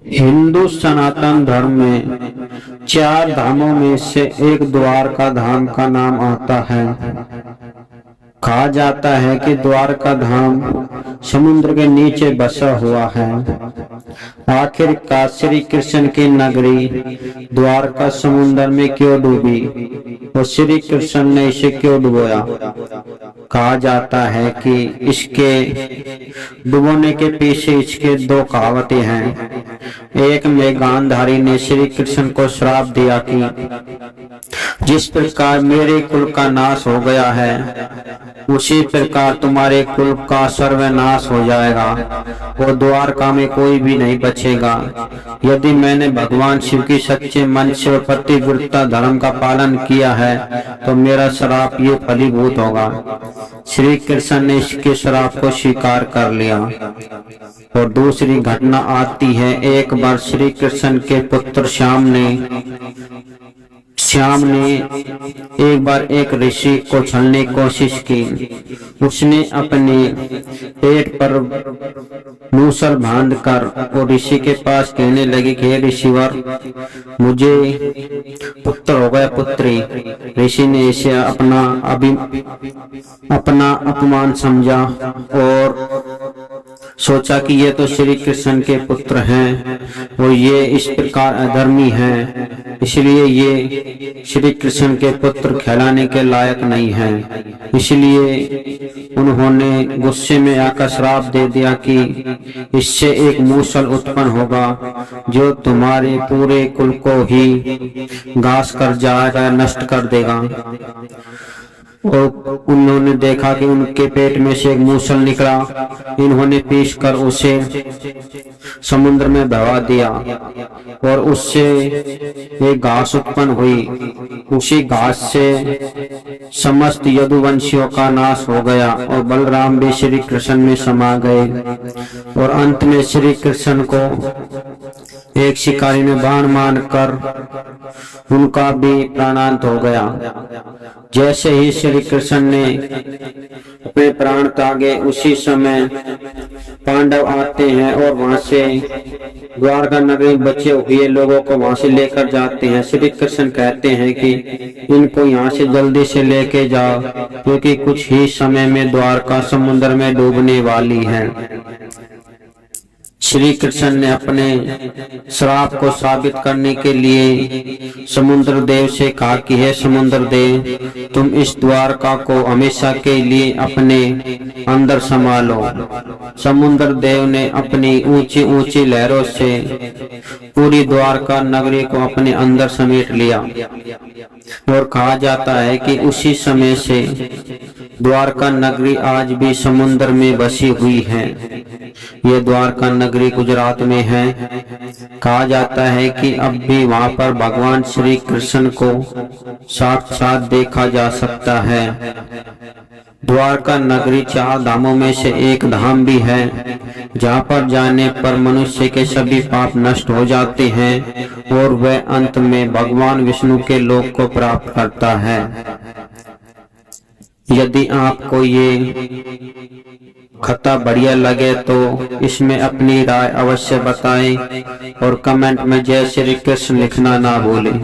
हिंदू सनातन धर्म में चार धामों में से एक द्वारका धाम का नाम आता है। कहा जाता है कि द्वारका धाम समुद्र के नीचे बसा हुआ है। आखिरकार श्री कृष्ण की नगरी द्वारका समुद्र में क्यों डूबी और श्री कृष्ण ने इसे क्यों डुबोया? कहा जाता है कि इसके डुबोने के पीछे इसके दो कहावतें हैं। एक में गांधारी ने श्री कृष्ण को श्राप दिया कि जिस प्रकार मेरे कुल का नाश हो गया है उसी प्रकार तुम्हारे कुल का सर्वनाश हो जाएगा और द्वारका में कोई भी नहीं बचेगा। यदि मैंने भगवान शिव की सच्चे मन से और पतिव्रता धर्म का पालन किया है तो मेरा श्राप ये फलीभूत होगा। श्री कृष्ण ने इसके श्राप को स्वीकार कर लिया। और दूसरी घटना आती है, एक बार श्री कृष्ण के पुत्र श्याम ने एक बार एक ऋषि को छलने की कोशिश की। उसने अपने पेट पर मूसल बांधकर और ऋषि के पास कहने लगी कि हे ऋषिवर, मुझे पुत्र हो गया पुत्री। ऋषि ने इसे अपना अपमान समझा और सोचा कि ये तो श्री कृष्ण के पुत्र हैं और ये इस प्रकार अधर्मी हैं, इसलिए ये श्री कृष्ण के पुत्र कहलाने के लायक नहीं हैं। इसलिए उन्होंने गुस्से में आकर श्राप दे दिया कि इससे एक मूसल उत्पन्न होगा जो तुम्हारे पूरे कुल को ही घास कर जाएगा, नष्ट कर देगा। और उन्होंने देखा कि उनके पेट में से एक मूसल निकला। इन्होंने पीस कर उसे समुद्र में बहा दिया और उससे एक घास उत्पन्न हुई। उसी घास से समस्त यदुवंशियों का नाश हो गया और बलराम भी श्री कृष्ण में समा गए। और अंत में श्री कृष्ण को एक शिकारी ने बाण मारकर उनका भी प्राणांत हो गया। जैसे ही श्री कृष्ण ने अपने प्राण त्यागे उसी समय पांडव आते हैं और वहां से द्वारका नगरी बचे हुए लोगों को वहां से लेकर जाते हैं। श्री कृष्ण कहते हैं कि इनको यहाँ से जल्दी से लेके जाओ क्योंकि कुछ ही समय में द्वारका समुद्र में डूबने वाली है। श्री कृष्ण ने अपने श्राप को साबित करने के लिए समुद्र देव से कहा कि हे समुद्र देव, तुम इस द्वारका को हमेशा के लिए अपने अंदर संभालो। समुद्र देव ने अपनी ऊंची ऊंची लहरों से पूरी द्वारका नगरी को अपने अंदर समेट लिया। और कहा जाता है कि उसी समय से द्वारका नगरी आज भी समुद्र में बसी हुई है। यह द्वारका नगरी गुजरात में है। कहा जाता है कि अब भी वहां पर भगवान श्री कृष्ण को साक्षात देखा जा सकता है। द्वारका नगरी चार धामों में से एक धाम भी है जहाँ पर जाने पर मनुष्य के सभी पाप नष्ट हो जाते हैं और वह अंत में भगवान विष्णु के लोक को प्राप्त करता है। यदि आपको ये कथा बढ़िया लगे तो इसमें अपनी राय अवश्य बताएं और कमेंट में जय श्री कृष्ण लिखना ना भूलें।